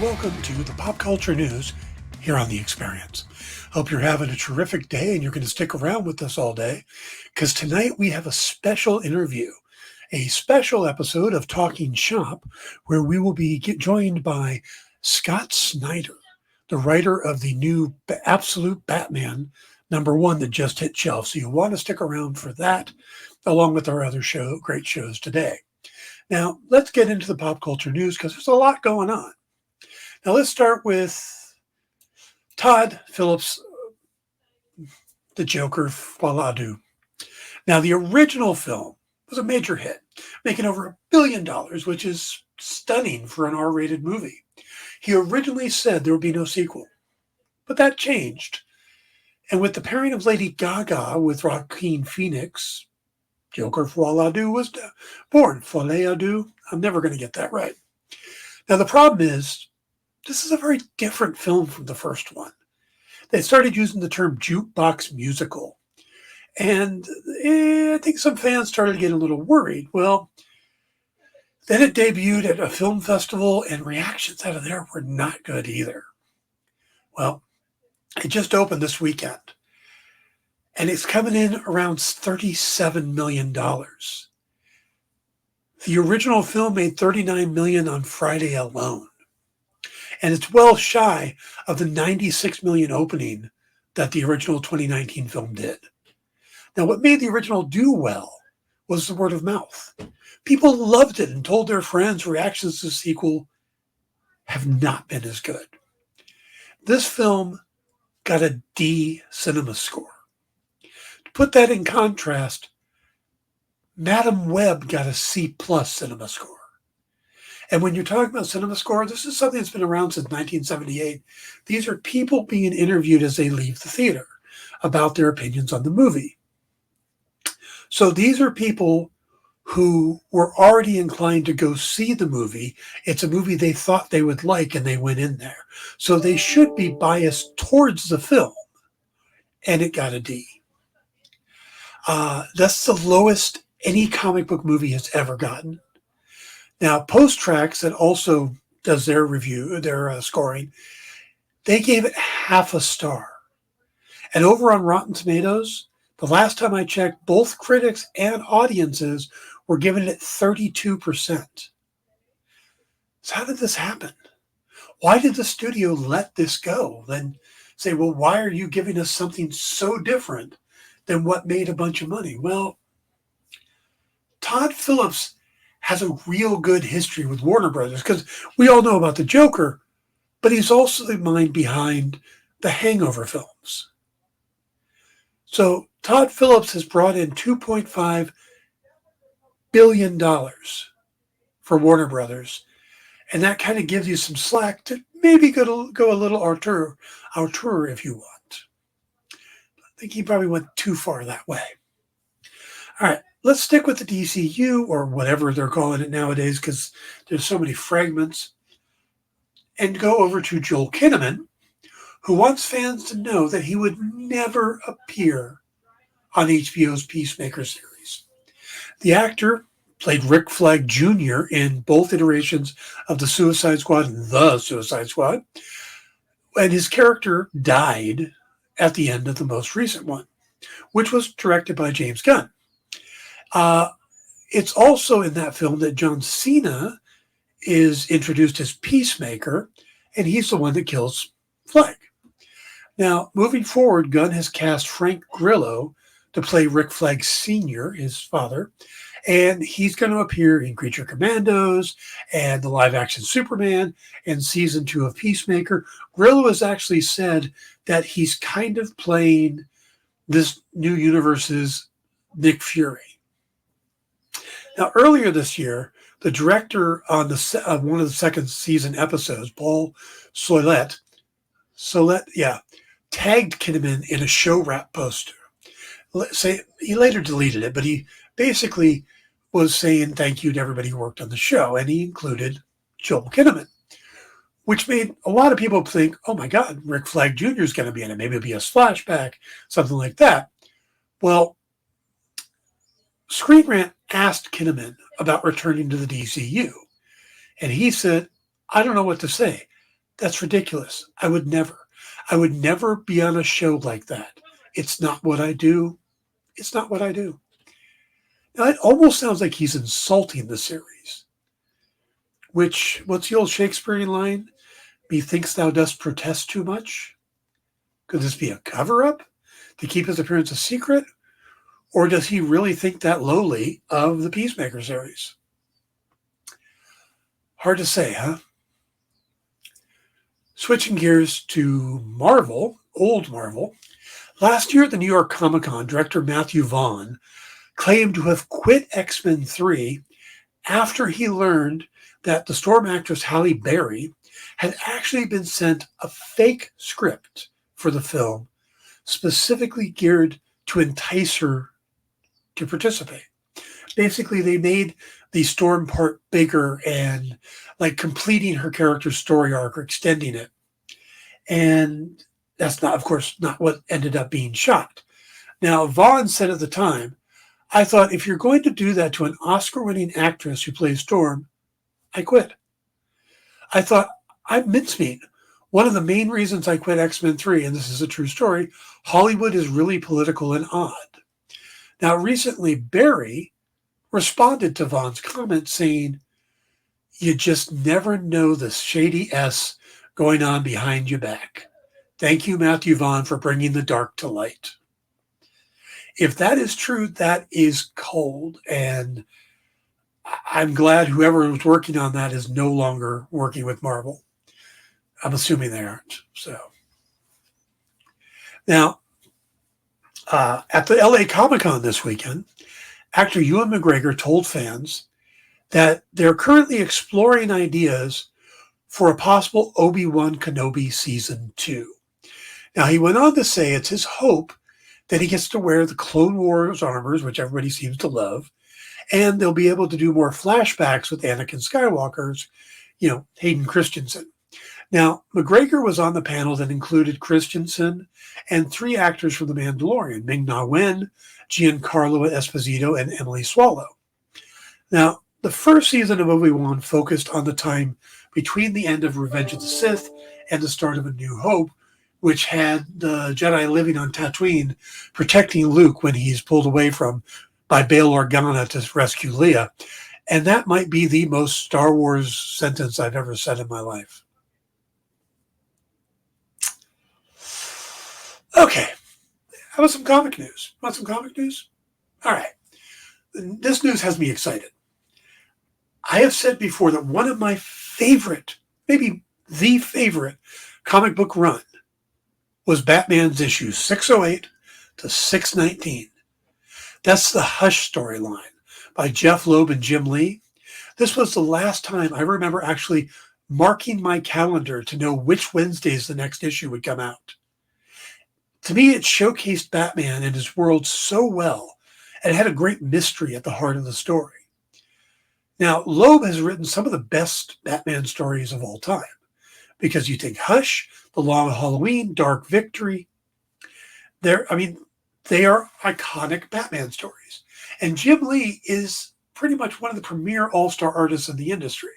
welcome to the pop culture news here on The Experience. Hope you're having a terrific day and you're going to stick around with us all day because tonight we have a special interview, a special episode of Talking Shop where we will be joined by Scott Snyder, the writer of the new Absolute Batman #1 that just hit shelves. So you want to stick around for that along with our other great shows today. Now, let's get into the pop culture news because there's a lot going on. Now, let's start with Todd Phillips, the Joker, Folie. Now, the original film was a major hit, making over $1 billion, which is stunning for an R-rated movie. He originally said there would be no sequel, but that changed. And with the pairing of Lady Gaga with Joaquin Phoenix, Joker Folie was born. Folie. I'm never going to get that right. Now, the problem is, this is a very different film from the first one. They started using the term jukebox musical. And I think some fans started to get a little worried. Well, then it debuted at a film festival, and reactions out of there were not good either. Well, it just opened this weekend, and it's coming in around $37 million. The original film made $39 million on Friday alone. And it's well shy of the $96 million opening that the original 2019 film did. Now, what made the original do well was the word of mouth. People loved it and told their friends. Reactions to the sequel have not been as good. This film got a D cinema score. To put that in contrast, Madam Web got a C+ cinema score. And when you're talking about cinema score, this is something that's been around since 1978. These are people being interviewed as they leave the theater about their opinions on the movie. So these are people who were already inclined to go see the movie. It's a movie they thought they would like, and they went in there. So they should be biased towards the film, and it got a D. That's the lowest any comic book movie has ever gotten. Now, Post Tracks, that also does their review, their scoring, they gave it half a star. And over on Rotten Tomatoes, the last time I checked, both critics and audiences were giving it 32%. So how did this happen? Why did the studio let this go? Then say, well, why are you giving us something so different than what made a bunch of money? Well, Todd Phillips has a real good history with Warner Brothers because we all know about the Joker, but he's also the mind behind the Hangover films. So Todd Phillips has brought in $2.5 billion for Warner Brothers, and that kind of gives you some slack to maybe go a little auteur if you want. I think he probably went too far that way. All right. Let's stick with the DCU, or whatever they're calling it nowadays, because there's so many fragments, and go over to Joel Kinnaman, who wants fans to know that he would never appear on HBO's Peacemaker series. The actor played Rick Flag Jr. in both iterations of The Suicide Squad and The Suicide Squad, and his character died at the end of the most recent one, which was directed by James Gunn. It's also in that film that John Cena is introduced as Peacemaker, and he's the one that kills Flag. Now, moving forward, Gunn has cast Frank Grillo to play Rick Flag Sr., his father, and he's going to appear in Creature Commandos and the live-action Superman and season 2 of Peacemaker. Grillo has actually said that he's kind of playing this new universe's Nick Fury. Now, earlier this year, the director on of one of the second season episodes, Paul Solet, tagged Kinnaman in a show wrap poster. He later deleted it, but he basically was saying thank you to everybody who worked on the show, and he included Joel Kinnaman, which made a lot of people think, oh my God, Rick Flag Jr. is going to be in it. Maybe it'll be a splashback, something like that. Well, Screen Rant asked Kinnaman about returning to the DCU, and he said, I don't know what to say. That's ridiculous. I would never. I would never be on a show like that. It's not what I do. It's not what I do. Now, it almost sounds like he's insulting the series, which, what's the old Shakespearean line? Methinks thou dost protest too much? Could this be a cover up to keep his appearance a secret? Or does he really think that lowly of the Peacemaker series? Hard to say, huh? Switching gears to Marvel, old Marvel. Last year at the New York Comic Con, director Matthew Vaughn claimed to have quit X-Men 3 after he learned that the Storm actress Halle Berry had actually been sent a fake script for the film, specifically geared to entice her to participate. Basically, they made the Storm part bigger and like completing her character's story arc or extending it. And that's not, of course, not what ended up being shot. Now, Vaughn said at the time, I thought if you're going to do that to an Oscar-winning actress who plays Storm, I quit. I thought, I'm mincemeat. One of the main reasons I quit X-Men 3, and this is a true story, Hollywood is really political and odd. Now, recently, Barry responded to Vaughn's comment saying, you just never know the shady S going on behind your back. Thank you, Matthew Vaughn, for bringing the dark to light. If that is true, that is cold. And I'm glad whoever was working on that is no longer working with Marvel. I'm assuming they aren't. So now, at the LA Comic-Con this weekend, actor Ewan McGregor told fans that they're currently exploring ideas for a possible Obi-Wan Kenobi Season 2. Now, he went on to say it's his hope that he gets to wear the Clone Wars armors, which everybody seems to love, and they'll be able to do more flashbacks with Anakin Skywalker's, Hayden Christensen. Now, McGregor was on the panel that included Christensen and 3 actors from The Mandalorian, Ming-Na Wen, Giancarlo Esposito, and Emily Swallow. Now, the first season of Obi-Wan focused on the time between the end of Revenge of the Sith and the start of A New Hope, which had the Jedi living on Tatooine, protecting Luke when he's pulled away by Bail Organa to rescue Leia. And that might be the most Star Wars sentence I've ever said in my life. Okay, how about some comic news? Want some comic news? All right. This news has me excited. I have said before that one of my favorite, maybe the favorite comic book run was Batman's issues 608 to 619. That's the Hush storyline by Jeff Loeb and Jim Lee. This was the last time I remember actually marking my calendar to know which Wednesdays the next issue would come out. To me, it showcased Batman and his world so well, and it had a great mystery at the heart of the story. Now, Loeb has written some of the best Batman stories of all time, because you think Hush, The Long Halloween, Dark Victory, they are iconic Batman stories. And Jim Lee is pretty much one of the premier all-star artists in the industry.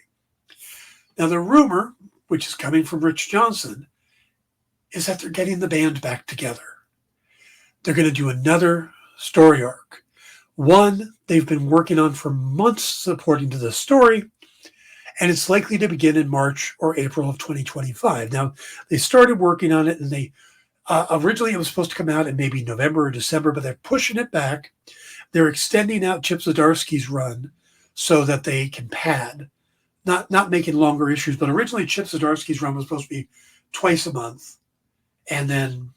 Now, the rumor, which is coming from Rich Johnson, is that they're getting the band back together. They're going to do another story arc. One they've been working on for months according to the story, and it's likely to begin in March or April of 2025. Now, they started working on it, and they originally it was supposed to come out in maybe November or December, but they're pushing it back. They're extending out Chip Zdarsky's run so that they can pad, not making longer issues, but originally Chip Zdarsky's run was supposed to be twice a month. And then,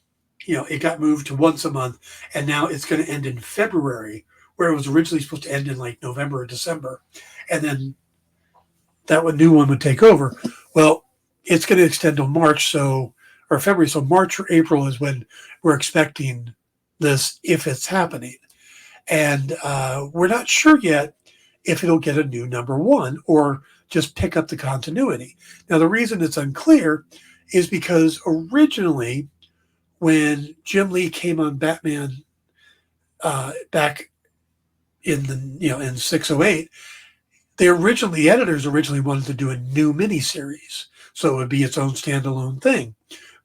it got moved to once a month, and now it's going to end in February, where it was originally supposed to end in like November or December. And then that new one would take over. Well, it's going to extend till March, or February. So March or April is when we're expecting this, if it's happening. And we're not sure yet if it'll get a new number 1 or just pick up the continuity. Now, the reason it's unclear is because originally when Jim Lee came on Batman back in in 608, the editors originally wanted to do a new miniseries. so it would be its own standalone thing.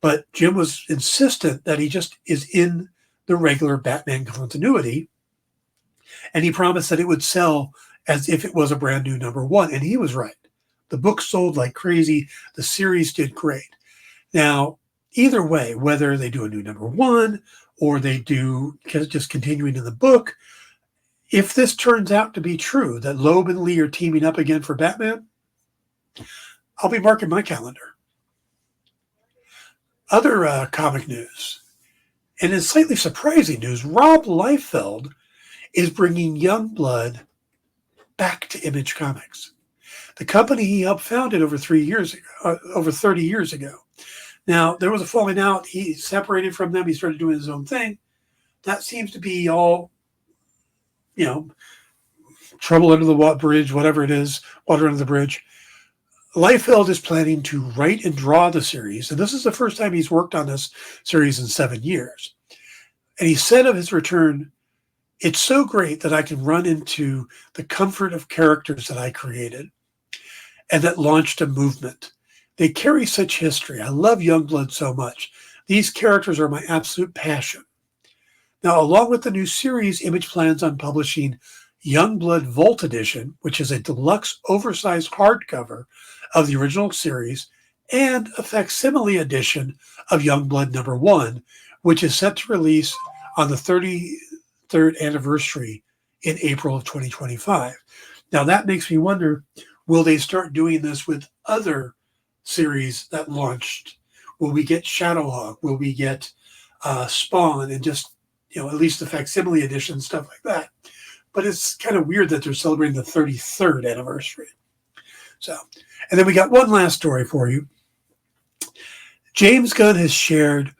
But Jim was insistent that he just is in the regular Batman continuity, and he promised that it would sell as if it was a brand new #1, and he was right. The book sold like crazy. The series did great. Now, either way, whether they do a new #1 or they do just continuing in the book, if this turns out to be true, that Loeb and Lee are teaming up again for Batman, I'll be marking my calendar. Other comic news, and in slightly surprising news, Rob Liefeld is bringing Youngblood back to Image Comics, the company he helped founded over 30 years ago. Now, there was a falling out. He separated from them. He started doing his own thing. That seems to be all, trouble under the bridge, whatever it is, water under the bridge. Liefeld is planning to write and draw the series, and this is the first time he's worked on this series in 7 years. And he said of his return, "It's so great that I can run into the comfort of characters that I created and that launched a movement. They carry such history. I love Youngblood so much. These characters are my absolute passion." Now, along with the new series, Image plans on publishing Youngblood Volt Edition, which is a deluxe oversized hardcover of the original series, and a facsimile edition of Youngblood #1, which is set to release on the 33rd anniversary in April of 2025. Now, that makes me wonder, will they start doing this with other series that launched? Will we get Shadowhawk? Will we get Spawn and just, at least the facsimile edition, stuff like that? But it's kind of weird that they're celebrating the 33rd anniversary. So, and then we got one last story for you. James Gunn has shared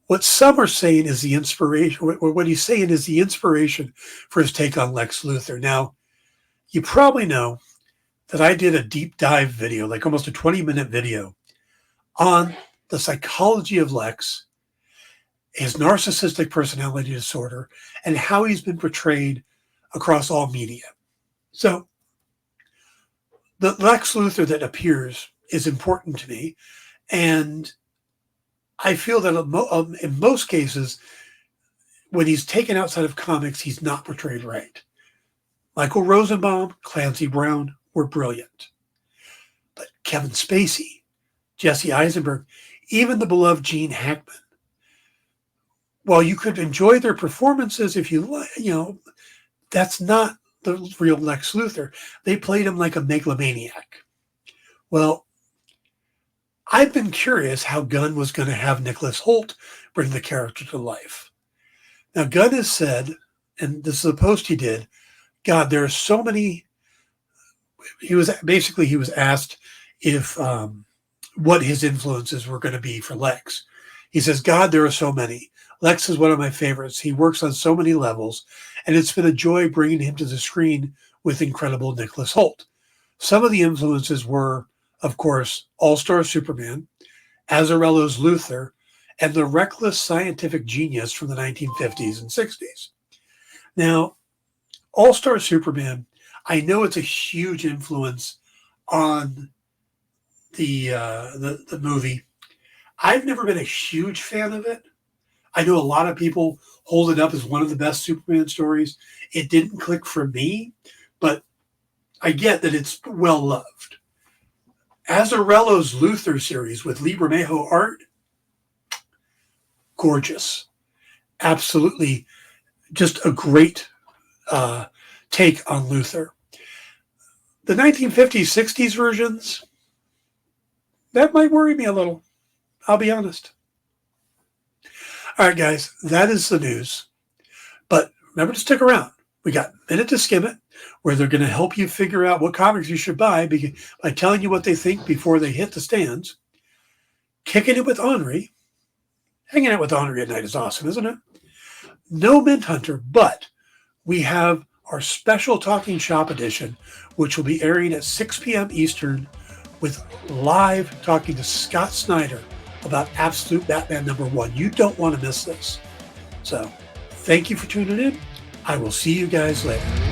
what some are saying is the inspiration, or what he's saying is the inspiration for his take on Lex Luthor. Now, you probably know that I did a deep dive video, like almost a 20-minute video, on the psychology of Lex, his narcissistic personality disorder, and how he's been portrayed across all media. So the Lex Luthor that appears is important to me, and I feel that in most cases, when he's taken outside of comics, he's not portrayed right. Michael Rosenbaum, Clancy Brown were brilliant. But Kevin Spacey, Jesse Eisenberg, even the beloved Gene Hackman, while you could enjoy their performances if you like, that's not the real Lex Luthor. They played him like a megalomaniac. Well, I've been curious how Gunn was going to have Nicholas Hoult bring the character to life. Now, Gunn has said, and this is a post he did, God, there are so many. He was asked if what his influences were going to be for Lex. He says, God, there are so many. Lex is one of my favorites. He works on so many levels, and it's been a joy bringing him to the screen with incredible Nicholas Hoult. Some of the influences were, of course, All-Star Superman, Azzarello's Luthor, and the reckless scientific genius from the 1950s and 60s. Now, All-Star Superman, I know it's a huge influence on the movie. I've never been a huge fan of it. I know a lot of people hold it up as one of the best Superman stories. It didn't click for me, but I get that it's well loved. Azzarello's Luthor series with Lee Bermejo art, gorgeous. Absolutely just a great take on Luthor. The 1950s, 60s versions, that might worry me a little. I'll be honest. All right, guys, that is the news. But remember to stick around. We got Minute to Skim It, where they're going to help you figure out what comics you should buy by telling you what they think before they hit the stands. Kicking It with Henri. Hanging out with Henri at night is awesome, isn't it? No Mint Hunter, but we have our special Talking Shop edition, which will be airing at 6 p.m. Eastern with live talking to Scott Snyder about Absolute Batman #1. You don't want to miss this. So thank you for tuning in. I will see you guys later.